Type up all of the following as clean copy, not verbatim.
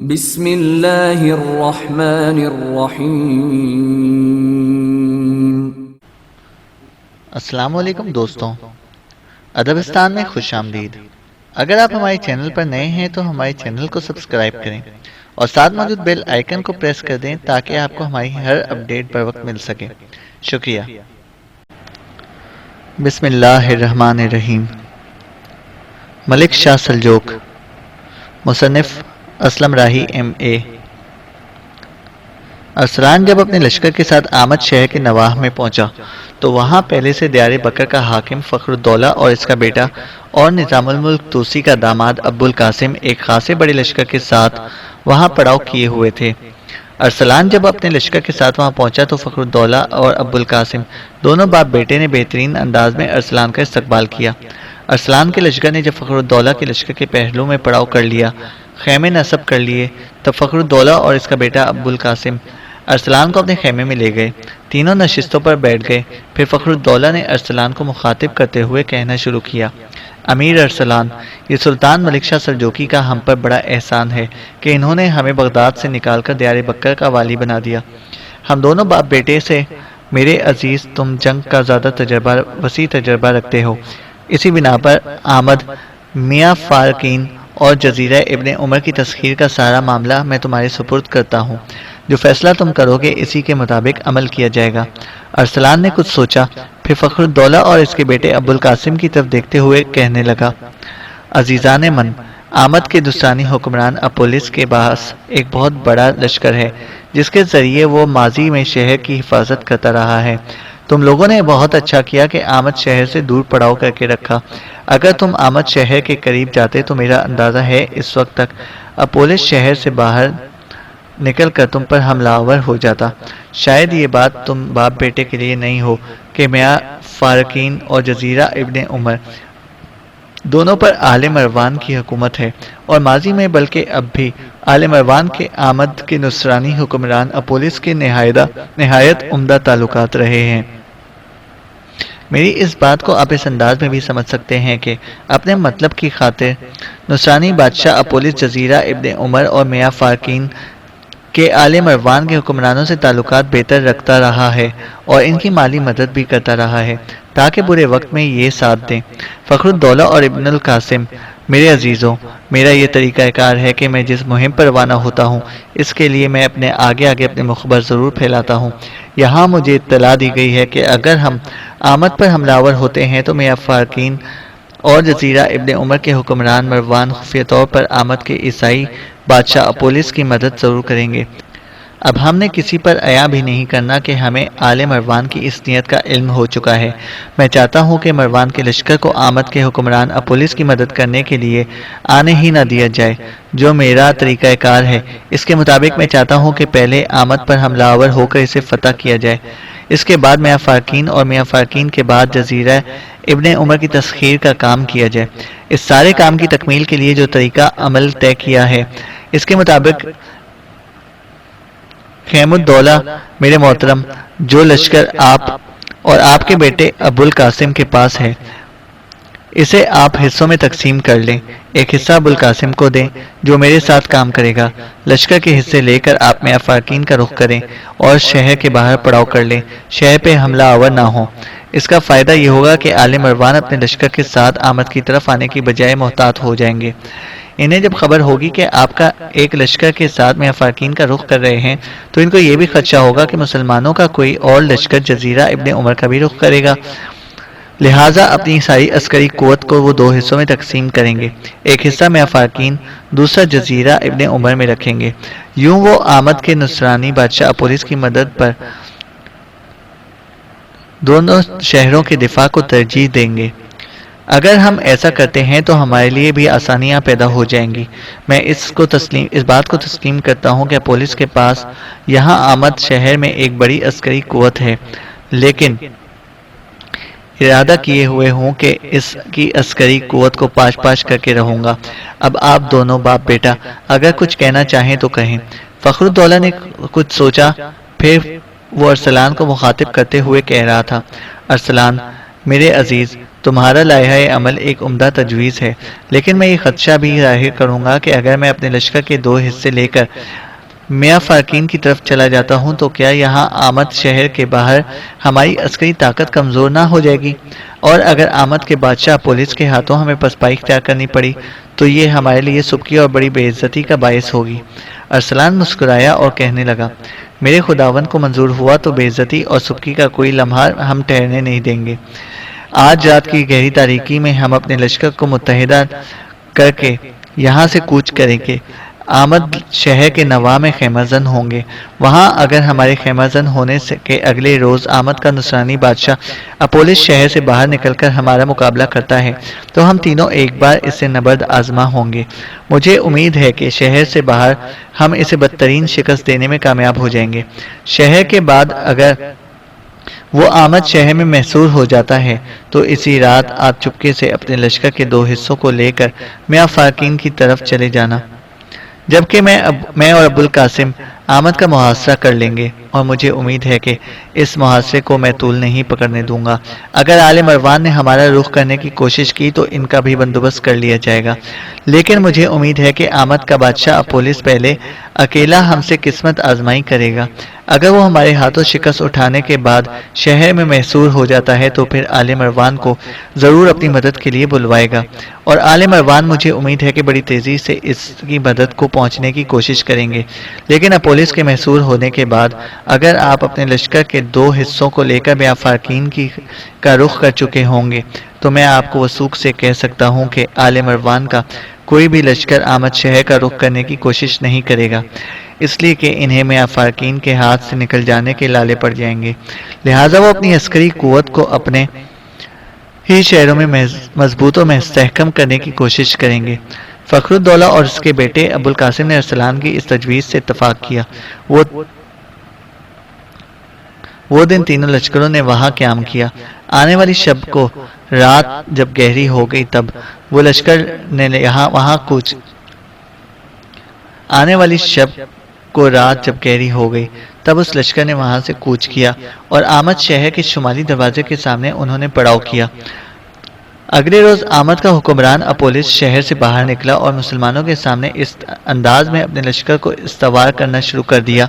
بسم اللہ الرحمن الرحیم۔ السلام علیکم دوستوں، ادبستان میں خوش آمدید۔ اگر آپ ہمارے چینل پر نئے ہیں تو ہمارے چینل کو سبسکرائب کریں اور ساتھ موجود بیل آئیکن کو پریس کر دیں تاکہ آپ کو ہماری ہر اپڈیٹ بر وقت مل سکے۔ شکریہ۔ بسم اللہ الرحمن الرحیم۔ ملک شاہ سلجوق، مصنف اسلم راہی MA۔ ارسلان جب اپنے لشکر کے ساتھ آمد شہر کے نواح میں پہنچا تو وہاں پہلے سے دیار بکر کا حاکم فخر الدولہ اور اس کا بیٹا اور نظام الملک توسی کا داماد ابو القاسم ایک خاصے بڑے لشکر کے ساتھ وہاں پڑاؤ کیے ہوئے تھے۔ ارسلان جب اپنے لشکر کے ساتھ وہاں پہنچا تو فخر الدولہ اور ابو القاسم دونوں باپ بیٹے نے بہترین انداز میں ارسلان کا استقبال کیا۔ ارسلان کے لشکر نے جب فخر الدولہ کے لشکر کے پہلو میں پڑاؤ کر لیا، خیمے نصب کر لیے، تب فخر الدولہ اور اس کا بیٹا ابو القاسم ارسلان کو اپنے خیمے میں لے گئے۔ تینوں نشستوں پر بیٹھ گئے۔ پھر فخر الدولہ نے ارسلان کو مخاطب کرتے ہوئے کہنا شروع کیا: امیر ارسلان، یہ سلطان ملک شاہ سلجوقی کا ہم پر بڑا احسان ہے کہ انہوں نے ہمیں بغداد سے نکال کر دیار بکر کا والی بنا دیا۔ ہم دونوں باپ بیٹے سے میرے عزیز تم جنگ کا زیادہ وسیع تجربہ رکھتے ہو، اسی بنا پر آمد، میاں فارقین اور جزیرہ ابن عمر کی تسخیر کا سارا معاملہ میں تمہارے سپرد کرتا ہوں۔ جو فیصلہ تم کرو گے اسی کے مطابق عمل کیا جائے گا۔ ارسلان نے کچھ سوچا، پھر فخر الدولہ اور اس کے بیٹے ابو القاسم کی طرف دیکھتے ہوئے کہنے لگا: عزیزان من، آمد کے دستانی حکمران اپولس کے پاس ایک بہت بڑا لشکر ہے جس کے ذریعے وہ ماضی میں شہر کی حفاظت کرتا رہا ہے۔ تم لوگوں نے بہت اچھا کیا کہ آمد شہر سے دور پڑاؤ کر کے رکھا۔ اگر تم آمد شہر کے قریب جاتے تو میرا اندازہ ہے اس وقت تک اپولس شہر سے باہر نکل کر تم پر حملہ آور ہو جاتا۔ شاید یہ بات تم باپ بیٹے کے لیے نہیں ہو کہ میاں فارقین اور جزیرہ ابن عمر دونوں پر آل مروان کی حکومت ہے، اور ماضی میں بلکہ اب بھی آل مروان کے آمد کے نصرانی حکمران اپولس کے نہایت عمدہ تعلقات رہے ہیں۔ میری اس بات کو آپ اس انداز میں بھی سمجھ سکتے ہیں کہ اپنے مطلب کی خاطر نصرانی بادشاہ اپولس جزیرہ ابن عمر اور میاں فارقین کہ آل مروان کے حکمرانوں سے تعلقات بہتر رکھتا رہا ہے اور ان کی مالی مدد بھی کرتا رہا ہے تاکہ برے وقت میں یہ ساتھ دیں۔ فخر الدولہ اور ابن القاسم، میرے عزیزوں، میرا یہ طریقہ کار ہے کہ میں جس مہم پر روانہ ہوتا ہوں اس کے لیے میں اپنے آگے اپنے مخبر ضرور پھیلاتا ہوں۔ یہاں مجھے اطلاع دی گئی ہے کہ اگر ہم آمد پر حملہ آور ہوتے ہیں تو میاں فارقین اور جزیرہ ابن عمر کے حکمران مروان خفیہ طور پر آمد کے عیسائی بادشاہ اپولس کی مدد ضرور کریں گے۔ اب ہم نے کسی پر عیاں بھی نہیں کرنا کہ ہمیں آل مروان کی اس نیت کا علم ہو چکا ہے۔ میں چاہتا ہوں کہ مروان کے لشکر کو آمد کے حکمران اپولس کی مدد کرنے کے لیے آنے ہی نہ دیا جائے۔ جو میرا طریقہ کار ہے اس کے مطابق میں چاہتا ہوں کہ پہلے آمد پر حملہ آور ہو کر اسے فتح کیا جائے، اس کے بعد میاں فارقین اور میاں فارقین کے بعد جزیرہ ابن عمر کی تسخیر کا کام کیا جائے۔ اس سارے کام کی تکمیل کے لیے جو طریقہ عمل طے کیا ہے اس کے مطابق خیم الدولہ میرے محترم، جو لشکر آپ اور آپ کے بیٹے ابو القاسم کے پاس ہے اسے آپ حصوں میں تقسیم کر لیں۔ ایک حصہ ابو القاسم کو دیں جو میرے ساتھ کام کرے گا۔ لشکر کے حصے لے کر آپ میاں فارقین کا رخ کریں اور شہر کے باہر پڑاؤ کر لیں، شہر پہ حملہ آور نہ ہو۔ اس کا فائدہ یہ ہوگا کہ آل مروان اپنے لشکر کے ساتھ آمد کی طرف آنے کی بجائے محتاط ہو جائیں گے۔ انہیں جب خبر ہوگی کہ آپ کا ایک لشکر کے ساتھ میاں فارقین کا رخ کر رہے ہیں تو ان کو یہ بھی خدشہ ہوگا کہ مسلمانوں کا کوئی اور لشکر جزیرہ ابن عمر کا بھی رخ کرے گا، لہٰذا اپنی ساری عسکری قوت کو وہ دو حصوں میں تقسیم کریں گے، ایک حصہ میاں فارقین، دوسرا جزیرہ ابن عمر میں رکھیں گے۔ یوں وہ آمد کے نصرانی بادشاہ اپولس کی مدد پر دونوں شہروں کے دفاع کو ترجیح دیں گے۔ اگر ہم ایسا کرتے ہیں تو ہمارے لیے بھی آسانیاں پیدا ہو جائیں گی۔ میں اس بات کو تسلیم کرتا ہوں کہ پولیس کے پاس یہاں آمد شہر میں ایک بڑی عسکری قوت ہے، لیکن ارادہ کیے ہوئے ہوں کہ اس کی عسکری قوت کو پاش کر کے رہوں گا۔ اب آپ دونوں باپ بیٹا اگر کچھ کہنا چاہیں تو کہیں۔ فخر الدولہ نے کچھ سوچا، پھر وہ ارسلان کو مخاطب کرتے ہوئے کہہ رہا تھا: ارسلان، میرے عزیز، تمہارا لائحہ عمل ایک عمدہ تجویز ہے، لیکن میں یہ خدشہ بھی ظاہر کروں گا کہ اگر میں اپنے لشکر کے 2 حصے لے کر میاں فارکین کی طرف چلا جاتا ہوں تو کیا یہاں آمد شہر کے باہر ہماری عسکری طاقت کمزور نہ ہو جائے گی؟ اور اگر آمد کے بادشاہ پولیس کے ہاتھوں ہمیں پسپائی اختیار کرنی پڑی تو یہ ہمارے لیے سبکی اور بڑی بے عزتی کا باعث ہوگی۔ ارسلان مسکرایا اور کہنے لگا، میرے خداوند کو منظور ہوا تو بے عزتی اور سبکی کا کوئی لمحہ ہم ٹھہرنے نہیں دیں گے۔ آج رات کی گہری تاریکی میں ہم اپنے لشکر کو متحدہ کر کے یہاں سے کوچ کریں گے۔ آمد شہر کے نواح میں خیمہ زن ہوں گے۔ وہاں اگر ہمارے خیمہ زن ہونے کے اگلے روز آمد کا نصرانی بادشاہ اپولس شہر سے باہر نکل کر ہمارا مقابلہ کرتا ہے تو ہم تینوں ایک بار اس سے نبرد آزما ہوں گے۔ مجھے امید ہے کہ شہر سے باہر ہم اسے بدترین شکست دینے میں کامیاب ہو جائیں گے۔ شہر کے بعد اگر وہ آمد شہر میں محصور ہو جاتا ہے تو اسی رات آپ چپکے سے اپنے لشکر کے 2 حصوں کو لے کر میاں فارکین کی طرف چلے جانا، جبکہ میں اور ابوالقاسم آمد کا محاصرہ کر لیں گے، اور مجھے امید ہے کہ اس محاصرے کو میں طول نہیں پکڑنے دوں گا۔ اگر آل مروان نے ہمارا رخ کرنے کی کوشش کی تو ان کا بھی بندوبست کر لیا جائے گا، لیکن مجھے امید ہے کہ آمد کا بادشاہ اپولس پہلے اکیلا ہم سے قسمت آزمائی کرے گا۔ اگر وہ ہمارے ہاتھوں شکست اٹھانے کے بعد شہر میں محصور ہو جاتا ہے تو پھر آل مروان کو ضرور اپنی مدد کے لیے بلوائے گا، اور آل مروان مجھے امید ہے کہ بڑی تیزی سے اس کی مدد کو پہنچنے کی کوشش کریں گے۔ لیکن اپولس کے محصور ہونے کے بعد اگر آپ اپنے لشکر کے 2 حصوں کو لے کر میاں فارکین کا رخ کر چکے ہوں گے تو میں آپ کو وثوق سے کہہ سکتا ہوں کہ آل مروان کا کوئی بھی لشکر آمد شہر کا رخ کرنے کی کوشش نہیں کرے گا، اس لیے کہ انہیں میاں فارکین کے ہاتھ سے نکل جانے کے لالے پڑ جائیں گے۔ لہٰذا وہ اپنی عسکری قوت کو اپنے ہی شہروں میں مضبوط و مستحکم کرنے کی کوشش کریں گے۔ فخر الدولہ اور اس کے بیٹے ابوالقاسم نے ارسلان کی اس تجویز سے اتفاق کیا۔ وہ دن تینوں لشکروں نے وہاں قیام کیا۔ آنے والی شب کو رات جب گہری ہو گئی تب وہ لشکر نے وہاں کوچ آنے والی شب کو رات جب گہری ہو گئی تب اس لشکر نے وہاں سے کوچ کیا اور آمد شہر کے شمالی دروازے کے سامنے انہوں نے پڑاؤ کیا۔ اگلے روز آمد کا حکمران اپولس شہر سے باہر نکلا اور مسلمانوں کے سامنے اس انداز میں اپنے لشکر کو استوار کرنا شروع کر دیا۔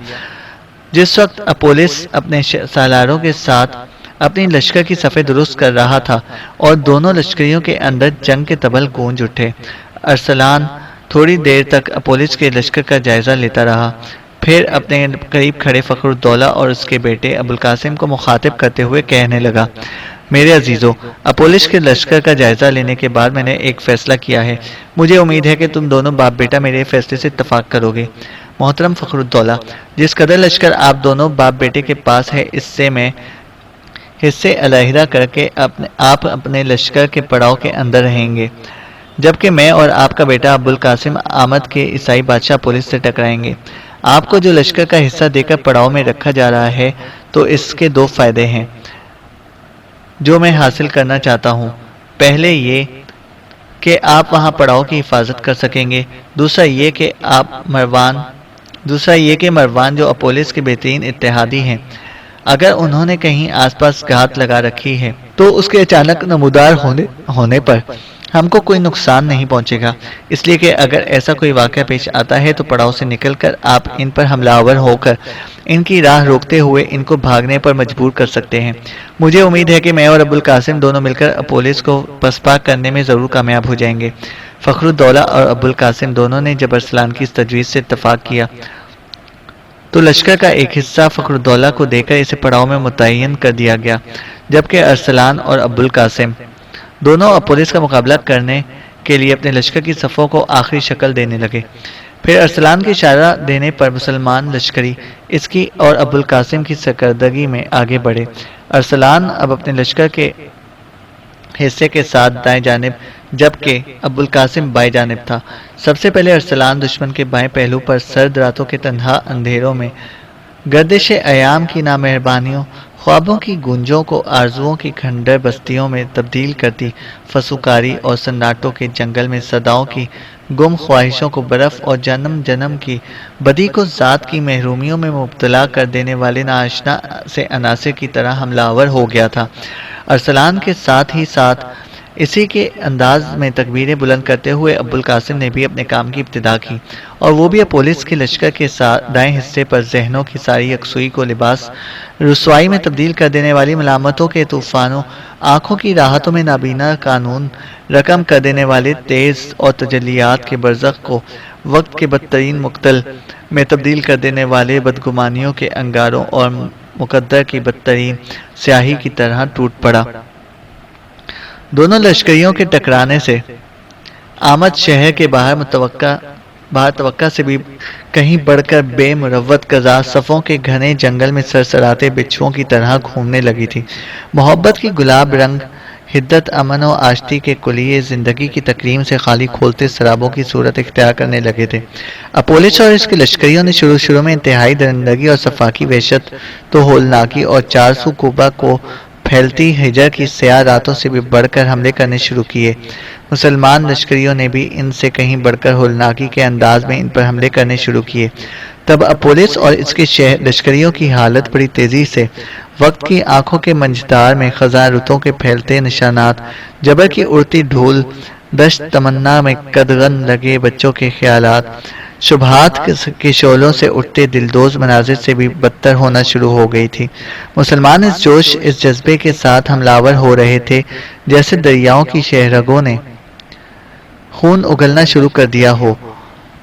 جس وقت اپولس اپنے سالاروں کے ساتھ اپنی لشکر کی صفیں درست کر رہا تھا اور دونوں لشکریوں کے اندر جنگ کے طبل گونج اٹھے۔ ارسلان تھوڑی دیر تک اپولس کے لشکر کا جائزہ لیتا رہا، پھر اپنے قریب کھڑے فخر الدولہ اور اس کے بیٹے ابوالقاسم کو مخاطب کرتے ہوئے کہنے لگا، میرے عزیزو، اپولس کے لشکر کا جائزہ لینے کے بعد میں نے ایک فیصلہ کیا ہے۔ مجھے امید ہے کہ تم دونوں باپ بیٹا میرے فیصلے سے اتفاق کرو گے۔ محترم فخر الدولہ، جس قدر لشکر آپ دونوں باپ بیٹے کے پاس ہے اس سے میں حصے علیحدہ کر کے آپ اپنے لشکر کے پڑاؤ کے اندر رہیں گے، جبکہ میں اور آپ کا بیٹا ابوالقاسم آمد کے عیسائی بادشاہ پولیس سے ٹکرائیں گے۔ آپ کو جو لشکر کا حصہ دے کر پڑاؤ میں رکھا جا رہا ہے تو اس کے 2 فائدے ہیں جو میں حاصل کرنا چاہتا ہوں۔ پہلے یہ کہ آپ وہاں پڑاؤ کی حفاظت کر سکیں گے، دوسرا یہ کہ مروان جو اپولس کے بہترین اتحادی ہیں، اگر انہوں نے کہیں آس پاس گھات لگا رکھی ہے تو اس کے اچانک نمودار ہونے پر ہم کو کوئی نقصان نہیں پہنچے گا، اس لیے کہ اگر ایسا کوئی واقعہ پیش آتا ہے تو پڑاؤ سے نکل کر آپ ان پر حملہ آور ہو کر ان کی راہ روکتے ہوئے ان کو بھاگنے پر مجبور کر سکتے ہیں۔ مجھے امید ہے کہ میں اور ابوالقاسم دونوں مل کر اپولس کو پسپا کرنے میں ضرور کامیاب ہو جائیں گے۔ فخر الدولہ اور ابوالقاسم دونوں نے جب ارسلان کی اس تجویز سے اتفاق کیا تو لشکر کا ایک حصہ فخر الدولہ کو دے کر اسے پڑاؤ میں متعین کر دیا گیا، جبکہ ارسلان اور ابوالقاسم دونوں اپولس کا مقابلہ کرنے کے لیے اپنے لشکر کی صفوں کو آخری شکل دینے لگے۔ پھر ارسلان کے اشارہ دینے پر مسلمان لشکری اس کی اور ابوالقاسم کی سرکردگی میں آگے بڑھے۔ ارسلان اب اپنے لشکر کے حصے کے ساتھ دائیں جانب جبکہ ابوالقاسم بائیں جانب تھا۔ سب سے پہلے ارسلان دشمن کے بائیں پہلو پر سرد راتوں کے تنہا اندھیروں میں گردش ایام کی نامہربانیوں، خوابوں کی گونجوں کو آرزوؤں کی کھنڈر بستیوں میں تبدیل کرتی فسوکاری اور سناٹوں کے جنگل میں صداؤں کی گم خواہشوں کو برف اور جنم جنم کی بدی کو ذات کی محرومیوں میں مبتلا کر دینے والے ناآشنا سے عناصر کی طرح حملہ آور ہو گیا تھا۔ ارسلان کے ساتھ ہی ساتھ اسی کے انداز میں تکبیریں بلند کرتے ہوئے ابو القاسم نے بھی اپنے کام کی ابتدا کی، اور وہ بھی پولیس کے لشکر کے دائیں حصے پر ذہنوں کی ساری یکسوئی کو لباس رسوائی میں تبدیل کر دینے والی ملامتوں کے طوفانوں، آنکھوں کی راحتوں میں نابینا قانون رقم کر دینے والے تیز اور تجلیات کے برزخ کو وقت کے بدترین مقتل میں تبدیل کر دینے والے بدگمانیوں کے انگاروں اور مقدر کی بدترین سیاہی کی طرح ٹوٹ پڑا۔ دونوں لشکریوں کے ٹکرانے سے آمد شہر کے باہر توقع سے بھی کہیں بڑھ کر بے مروت قضا صفوں کے گھنے جنگل میں سرسراتے بچھوؤں کی طرح گھومنے لگی تھی۔ محبت کی گلاب رنگ حدت امن و آشتی کے کلیے زندگی کی تکریم سے خالی کھولتے سرابوں کی صورت اختیار کرنے لگے تھے۔ اپولس اور اس کے لشکریوں نے شروع میں انتہائی درندگی اور صفاقی وحشت تو ہولناکی اور 400 کوبہ کو پھیلتی ہجر کی سیاہ راتوں سے بھی بڑھ کر حملے کرنے شروع کیے۔ مسلمان لشکریوں نے بھی ان سے کہیں بڑھ کر ہولناکی کے انداز میں ان پر حملے کرنے شروع کیے۔ تب اپولس اور اس کے لشکریوں کی حالت بڑی تیزی سے وقت کی آنکھوں کے منجدار میں خزاں رتوں کے پھیلتے نشانات، جبر کی اڑتی دھول، دشت تمنا میں قدغن لگے بچوں کے خیالات، شبہات کے شعلوں سے اٹھتے دلدوز مناظر سے بھی بدتر ہونا شروع ہو گئی تھی۔ مسلمان اس جوش، اس جذبے کے ساتھ حملہ ہو رہے تھے جیسے دریاؤں کی شہرگوں نے خون اگلنا شروع کر دیا ہو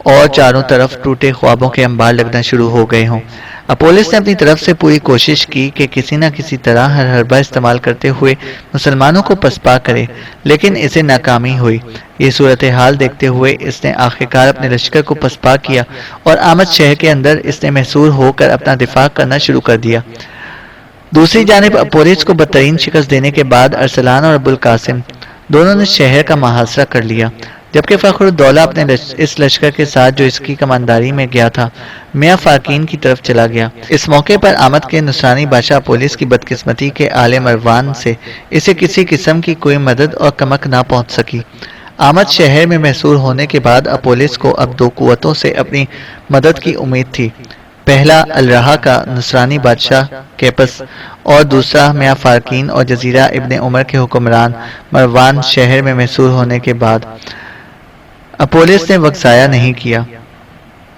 اور چاروں طرف ٹوٹے خوابوں کے انبار لگنا شروع ہو گئے ہوں۔ اپولس نے اپنی طرف سے پوری کوشش کی کہ کسی نہ کسی طرح ہر حربہ استعمال کرتے ہوئے مسلمانوں کو پسپا کرے، لیکن اسے ناکامی ہوئی۔ یہ صورتحال دیکھتے ہوئے اس نے آخرکار اپنے لشکر کو پسپا کیا اور آمد شہر کے اندر اس نے محصور ہو کر اپنا دفاع کرنا شروع کر دیا۔ دوسری جانب اپولس کو بدترین شکست دینے کے بعد ارسلان اور ابو القاسم دونوں نے شہر کا محاصرہ کر لیا، جبکہ فخر الدولہ اپنے اس لشکر کے ساتھ جو اس کی کمانداری میں گیا تھا میاں فاقین کی طرف چلا گیا۔ اس موقع پر آمد کے نصرانی بادشاہ اپولس کی بدقسمتی کے آل مروان سے اسے کسی قسم کی کوئی مدد اور کمک نہ پہنچ سکی۔ آمد شہر میں محصور ہونے کے بعد اپولس کو اب دو قوتوں سے اپنی مدد کی امید تھی، پہلا الرہا کا نصرانی بادشاہ کیپس اور دوسرا میاں فاقین اور جزیرہ ابن عمر کے حکمران مروان۔ شہر میں محصور ہونے کے بعد اپولس نے وقت ضائع نہیں کیا،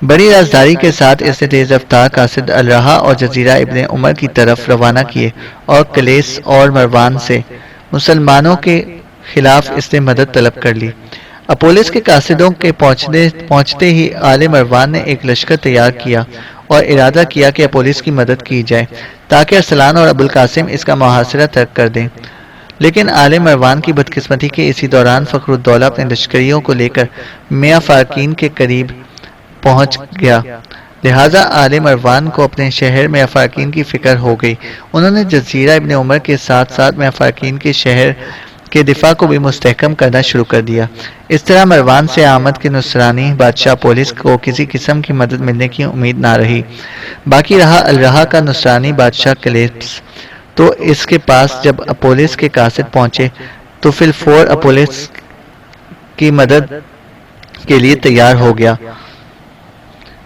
بڑی رازداری کے ساتھ اس نے تیز رفتار قاصد الرہا اور جزیرہ ابن عمر کی طرف روانہ کیے اور کلیس اور مروان سے مسلمانوں کے خلاف اس نے مدد طلب کر لی۔ اپولس کے قاصدوں کے پہنچتے ہی آل مروان نے ایک لشکر تیار کیا اور ارادہ کیا کہ اپولس کی مدد کی جائے تاکہ ارسلان اور ابو القاسم اس کا محاصرہ ترک کر دیں، لیکن آل مروان کی بدقسمتی کے اسی دوران فخر الدولہ اپنے لشکریوں کو لے کر میاں فاقین کے قریب پہنچ گیا، لہذا آل مروان کو اپنے شہر میاں فاقین کی فکر ہو گئی۔ انہوں نے جزیرہ ابن عمر کے ساتھ ساتھ میاں فاقین کے شہر کے دفاع کو بھی مستحکم کرنا شروع کر دیا۔ اس طرح مروان سے آمد کے نصرانی بادشاہ اپولس کو کسی قسم کی مدد ملنے کی امید نہ رہی۔ باقی رہا الرہا کا نصرانی بادشاہ کلیس، تو اس کے پاس جب اپولس کے قاصد پہنچے تو فی الفور اپولس کی مدد کے لیے تیار ہو گیا،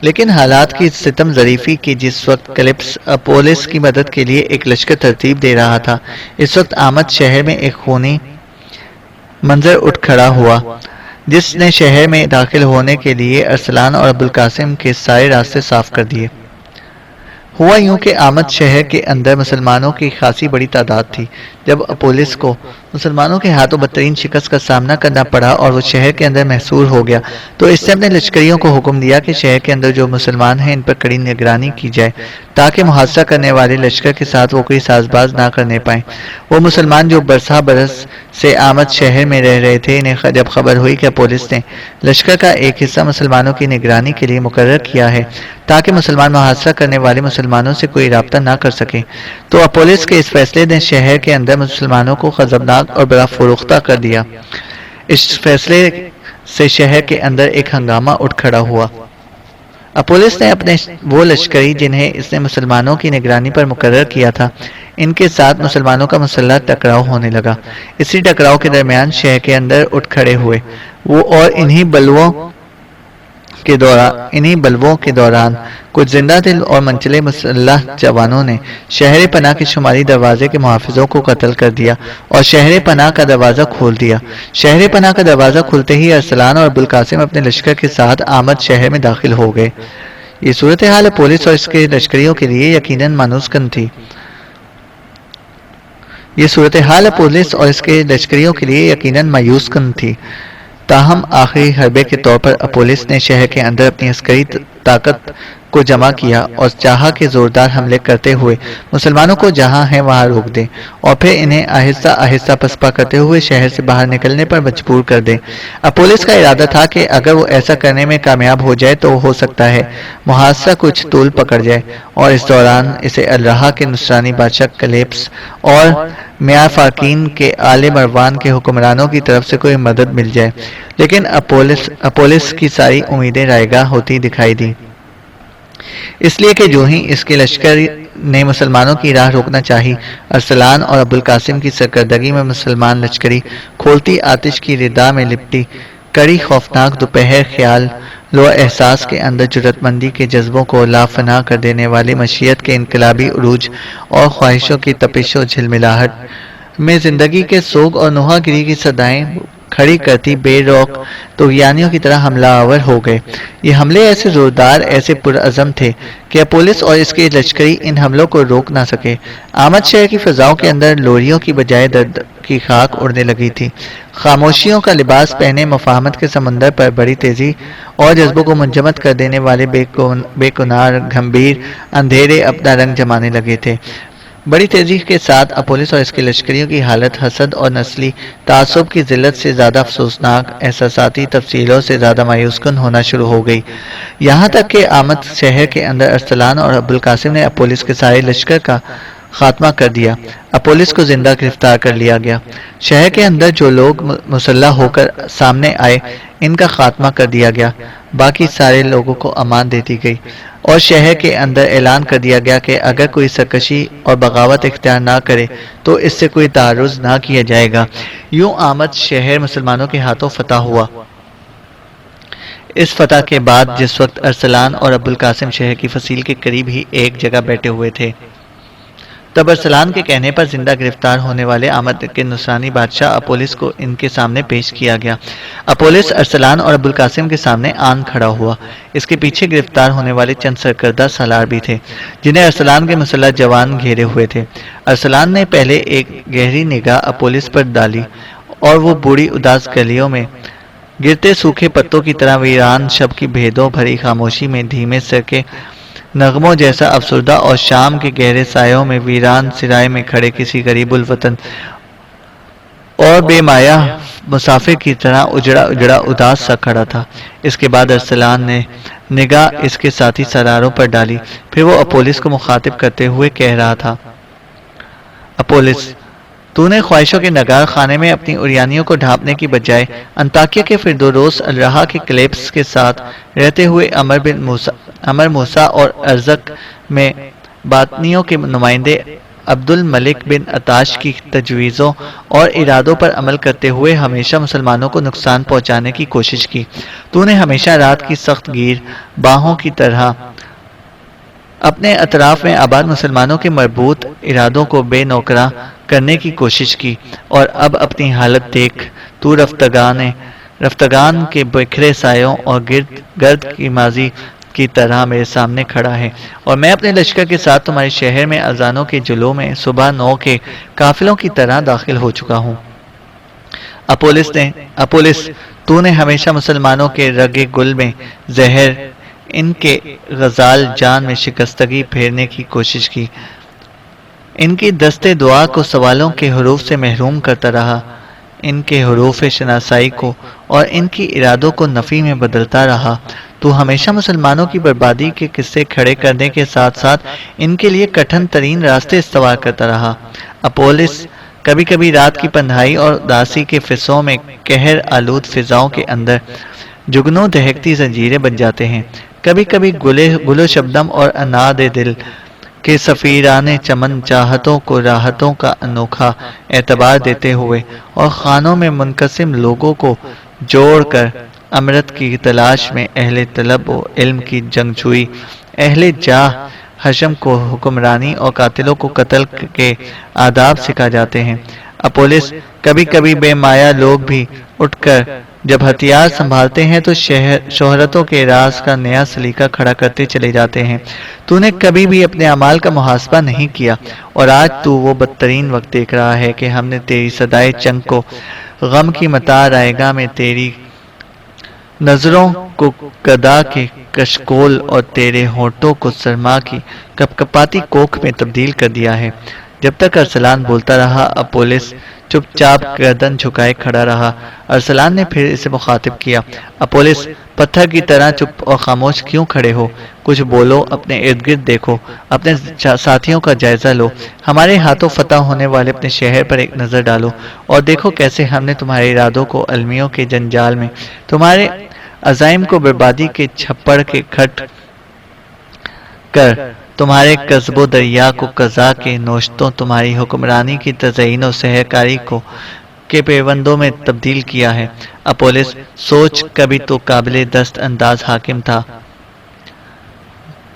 لیکن حالات کی ستم ظریفی کی جس وقت کلیپس اپولس کی مدد کے لیے ایک لشکر ترتیب دے رہا تھا، اس وقت آمد شہر میں ایک خونی منظر اٹھ کھڑا ہوا جس نے شہر میں داخل ہونے کے لیے ارسلان اور ابو القاسم کے سارے راستے صاف کر دیے۔ ہوا یوں کہ آمد شہر کے اندر مسلمانوں کی خاصی بڑی تعداد تھی۔ جب اپولس کو مسلمانوں کے ہاتھوں بدترین شکست کا سامنا کرنا پڑا اور وہ شہر کے اندر محصور ہو گیا تو اس نے اپنے لشکریوں کو حکم دیا کہ شہر کے اندر جو مسلمان ہیں ان پر کڑی نگرانی کی جائے تاکہ محاصرہ کرنے والے لشکر کے ساتھ وہ کوئی ساز باز نہ کرنے پائیں۔ وہ مسلمان جو برس سے آمد شہر میں رہ رہے تھے، انہیں جب خبر ہوئی کہ اپولس نے لشکر کا ایک حصہ مسلمانوں کی نگرانی کے لیے مقرر کیا ہے تاکہ مسلمان محاصرہ کرنے والے مسلمانوں سے کوئی رابطہ نہ کر سکیں، تو اپولس کے اس فیصلے نے شہر کے اندر مسلمانوں کو غضبناک اور بڑا فروختہ کر دیا۔ اس فیصلے سے شہر کے اندر ایک ہنگامہ اٹھ کھڑا ہوا۔ اپولس نے اپنے وہ لشکری جنہیں اس نے مسلمانوں کی نگرانی پر مقرر کیا تھا، ان کے ساتھ مسلمانوں کا مسلح ٹکراؤ ہونے لگا۔ اسی ٹکراؤ کے درمیان شہر کے اندر اٹھ کھڑے ہوئے وہ اور انہی بلووں کے دوران انہی بلووں کے دوران کچھ زندہ دل اور منچلے مسلح جوانوں نے شہر پناہ کے شمالی دروازے کے محافظوں کو قتل کر دیا اور شہر پناہ کا دروازہ کھول دیا۔ شہر پناہ کا دروازہ کھلتے ہی ارسلان اور ابوالقاسم اپنے لشکر کے ساتھ آمد شہر میں داخل ہو گئے۔ یہ صورتحال پولیس اور اس کے لشکریوں کے لیے یقیناً مانوس کن تھی۔ مایوس کن تھی۔ تاہم آخری حربے کے طور پر پولیس نے شہر کے اندر اپنی عسکری طاقت کو جمع کیا اور چاہا کہ زوردار حملے کرتے ہوئے مسلمانوں کو جہاں ہیں وہاں روک دیں اور پھر انہیں آہستہ آہستہ پسپا کرتے ہوئے شہر سے باہر نکلنے پر مجبور کر دیں۔ اب پولیس کا ارادہ تھا کہ اگر وہ ایسا کرنے میں کامیاب ہو جائے تو ہو سکتا ہے محاصرہ کچھ طول پکڑ جائے اور اس دوران اسے الرہا کے نصرانی بادشاہ کلیپس اور میاں فاکین کے آل مروان کے حکمرانوں کی طرف سے کوئی مدد مل جائے، لیکن پولیس کی ساری امیدیں رائگاں ہوتی دکھائی دی، اس لیے کہ جو ہی اس کے لشکر نے مسلمانوں کی راہ روکنا چاہی، ارسلان اور ابوالقاسم کی سرکردگی میں مسلمان لشکری کھولتی آتش کی ردا میں لپٹی کڑی خوفناک دوپہر خیال لو احساس کے اندر جرأت مندی کے جذبوں کو لافنا کر دینے والی مشیت کے انقلابی عروج اور خواہشوں کی تپش و جھلملاہٹ میں زندگی کے سوگ اور نوحہ گری کی صدائیں کھڑی کرتی بے روک طغیانیوں کی طرح حملہ آور ہو گئے۔ یہ حملے ایسے زوردار، ایسے پرعزم تھے کہ پولیس اور اس کے لشکری ان حملوں کو روک نہ سکے۔ آمد شہر کی فضاؤں کے اندر لوریوں کی بجائے درد کی خاک اڑنے لگی تھی۔ خاموشیوں کا لباس پہنے مفاہمت کے سمندر پر بڑی تیزی اور جذبوں کو منجمد کر دینے والے بے کنار گھمبیر اندھیرے اپنا رنگ جمانے لگے تھے۔ بڑی تیزی کے ساتھ پولیس اور اس کے لشکریوں کی حالت حسد اور نسلی تعصب کی ذلت سے زیادہ افسوسناک، احساساتی تفصیلوں سے زیادہ مایوس کن ہونا شروع ہو گئی، یہاں تک کہ آمد شہر کے اندر ارسلان اور ابوالقاسم نے پولیس کے سارے لشکر کا خاتمہ کر دیا۔ پولیس کو زندہ گرفتار کر لیا گیا۔ شہر کے اندر جو لوگ مسلح ہو کر سامنے آئے ان کا خاتمہ کر دیا گیا، باقی سارے لوگوں کو امان دے دی گئی اور شہر کے اندر اعلان کر دیا گیا کہ اگر کوئی سرکشی اور بغاوت اختیار نہ کرے تو اس سے کوئی تعرض نہ کیا جائے گا۔ یوں آمد شہر مسلمانوں کے ہاتھوں فتح ہوا۔ اس فتح کے بعد جس وقت ارسلان اور ابوالقاسم شہر کی فصیل کے قریب ہی ایک جگہ بیٹھے ہوئے تھے، تب ارسلان کے کہنے پر زندہ گرفتار ہونے والے آمد کے نصرانی بادشاہ اپولس کو ان کے سامنے پیش کیا گیا۔ اپولس ارسلان اور ابوالقاسم کے سامنے آن کھڑا ہوا۔ اس کے پیچھے گرفتار ہونے والے چند سرکردہ سالار بھی تھے جنہیں ارسلان کے مسلح جوان گھیرے ہوئے تھے۔ ارسلان نے پہلے ایک گہری نگاہ اپولس پر ڈالی اور وہ بوڑھی اداس گلیوں میں گرتے سوکھے پتوں کی طرح ویران شب کی بھیدوں بھری خاموشی میں دھیمے سر کے نغموں جیسا افسردہ اور شام کے گہرے سایوں میں ویران سرائے میں کھڑے کسی غریب الوطن اور بے مایہ مسافر کی طرح اجڑا اجڑا اداس سا کھڑا تھا۔ اس کے بعد ارسلان نے نگاہ اس کے ساتھی سالاروں پر ڈالی، پھر وہ اپولس کو مخاطب کرتے ہوئے کہہ رہا تھا: اپولس، تو نے خواہشوں کے نگار خانے میں اپنی اریانیوں کو ڈھانپنے کی بجائے انطاکیہ کے فردوروس الرہا کے کلیپس کے ساتھ رہتے ہوئے امر موسیٰ اور ارزق میں باطنیوں کے نمائندے عبد الملک بن عطاش کی تجویزوں اور ارادوں پر عمل کرتے ہوئے ہمیشہ مسلمانوں کو نقصان پہنچانے کی کوشش کی۔ تو نے ہمیشہ رات کی سخت گیر باہوں کی طرح اپنے اطراف میں آباد مسلمانوں کے مربوط ارادوں کو بے نوکراں کرنے کی کوشش کی، اور اب اپنی حالت دیکھ تو رفتگان کے بکھرے سایوں اور گرد کی ماضی کی طرح میرے سامنے کھڑا ہے، اور میں اپنے لشکر کے ساتھ تمہارے شہر میں اذانوں کے جلووں میں صبح 9 کے قافلوں کی طرح داخل ہو چکا ہوں۔ اپولس، تو نے ہمیشہ مسلمانوں کے رگ گل میں زہر، ان کے غزال جان میں شکستگی پھیرنے کی کوشش کی، ان کی دستے دعا کو سوالوں کے حروف سے محروم کرتا رہا، ان کے حروف شناسائی کو اور ان کی ارادوں کو نفی میں بدلتا رہا۔ تو ہمیشہ مسلمانوں کی بربادی کے قصے کھڑے کرنے کے ساتھ ساتھ ان کے لیے کٹھن ترین راستے استوار کرتا رہا۔ اپولس، کبھی کبھی رات کی پندھائی اور اداسی کے فضوں میں قہر آلود فضاؤں کے اندر جگنوں دہکتی زنجیریں بن جاتے ہیں، کبھی کبھی گل و شبنم اور اناد دل کے سفیرانے چمن چاہتوں کو راحتوں کا انوکھا اعتبار دیتے ہوئے اور خانوں میں منقسم لوگوں کو جوڑ کر امرت کی تلاش میں اہل طلب و علم کی جنگجوئی، اہل جاہ حشم کو حکمرانی اور قاتلوں کو قتل کے آداب سکھا جاتے ہیں۔ اپولس کبھی کبھی بے مایہ لوگ بھی اٹھ کر جب ہتھیار سنبھالتے ہیں تو شہرتوں کے راز کا نیا سلیقہ کھڑا کرتے چلے جاتے ہیں۔ تو نے کبھی بھی اپنے اعمال کا محاسبہ نہیں کیا، اور آج تو وہ بدترین وقت دیکھ رہا ہے کہ ہم نے تیری صدائے چنگ کو غم کی متاع رائگاں میں تیری نظروں کو گدا کے کشکول اور تیرے ہونٹوں کو سرما کی کپکپاتی کوکھ میں تبدیل کر دیا ہے۔ جب تک ارسلان بولتا رہا، اپولس چپ چاپ گردن جھکائے کھڑا رہا۔ ارسلان نے پھر اسے مخاطب کیا، اپولس، پتھر کی طرح چپ اور خاموش کیوں کھڑے ہو؟ کچھ بولو، اپنے ارد گرد دیکھو، اپنے ساتھیوں کا جائزہ لو، ہمارے ہاتھوں فتح ہونے والے اپنے شہر پر ایک نظر ڈالو، اور دیکھو کیسے ہم نے تمہارے ارادوں کو المیوں کے جنجال میں، تمہارے عزائم کو بربادی کے چھپڑ کے کھٹ کر، تمہارے قصب و دریا کو قضا کے نوشتوں، تمہاری حکمرانی کی تزئین و سحرکاری کو کے پیوندوں میں تبدیل کیا ہے۔ اپولس، سوچ، کبھی تو قابل دست انداز حاکم تھا،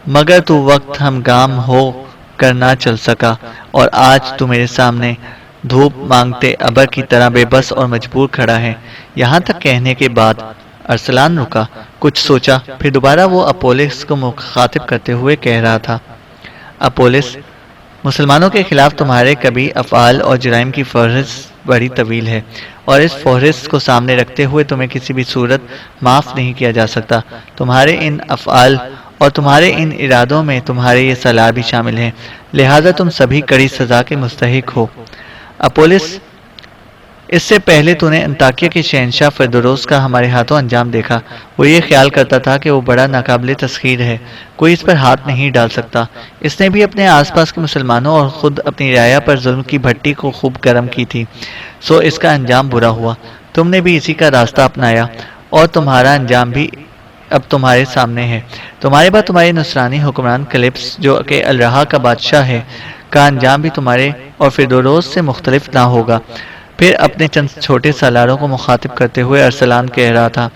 مگر تو وقت ہم گام ہو کر نہ چل سکا، اور آج تو میرے سامنے دھوپ مانگتے ابر کی طرح بے بس اور مجبور کھڑا ہے۔ یہاں تک کہنے کے بعد ارسلان رکا، کچھ سوچا، پھر دوبارہ وہ اپولس کو مخاطب کرتے ہوئے کہہ رہا تھا، اپولس، مسلمانوں کے خلاف تمہارے کبھی افعال اور جرائم کی فہرست بڑی طویل ہے، اور اس فہرست کو سامنے رکھتے ہوئے تمہیں کسی بھی صورت معاف نہیں کیا جا سکتا۔ تمہارے ان افعال اور تمہارے ان ارادوں میں تمہارے یہ سالار بھی شامل ہیں، لہذا تم سبھی کڑی سزا کے مستحق ہو۔ اپولس، اس سے پہلے تو نے انطاکیہ کے شہنشاہ فیودوروس کا ہمارے ہاتھوں انجام دیکھا۔ وہ یہ خیال کرتا تھا کہ وہ بڑا ناقابل تسخیر ہے، کوئی اس پر ہاتھ نہیں ڈال سکتا۔ اس نے بھی اپنے آس پاس کے مسلمانوں اور خود اپنی رعایا پر ظلم کی بھٹی کو خوب گرم کی تھی، سو اس کا انجام برا ہوا۔ تم نے بھی اسی کا راستہ اپنایا، اور تمہارا انجام بھی اب تمہارے سامنے ہے۔ تمہارے بعد تمہارے نصرانی حکمران کلپس، جو کہ الرہا کا بادشاہ ہے، کا انجام بھی تمہارے اور فیودوروس سے مختلف نہ ہوگا۔ پھر اپنے چند چھوٹے سالاروں کو مخاطب کرتے ہوئے ارسلان کہہ رہا تھا،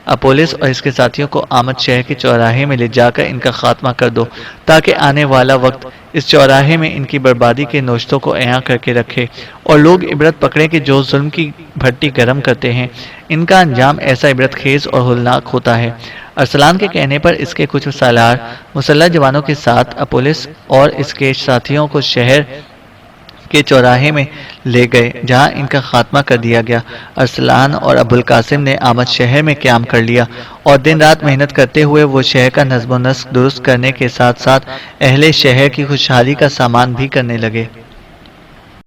اپولس اور اس کے ساتھیوں کو آمد شہر کے چوراہے میں لے جا کر ان کا خاتمہ کر دو، تاکہ آنے والا وقت اس چوراہے میں ان کی بربادی کے نوشتوں کو عیاں کر کے رکھے، اور لوگ عبرت پکڑیں کہ جو ظلم کی بھٹی گرم کرتے ہیں، ان کا انجام ایسا عبرت خیز اور ہولناک ہوتا ہے۔ ارسلان کے کہنے پر اس کے کچھ سالار مسلح جوانوں کے ساتھ اپولس اور اس کے ساتھیوں کو شہر کے چوراہے میں لے گئے، جہاں ان کا خاتمہ کر دیا گیا۔ ارسلان اور ابوالقاسم نے آمد شہر میں قیام کر لیا، اور دن رات محنت کرتے ہوئے وہ شہر کا نظم و نسق درست کرنے کے ساتھ ساتھ اہل شہر کی خوشحالی کا سامان بھی کرنے لگے۔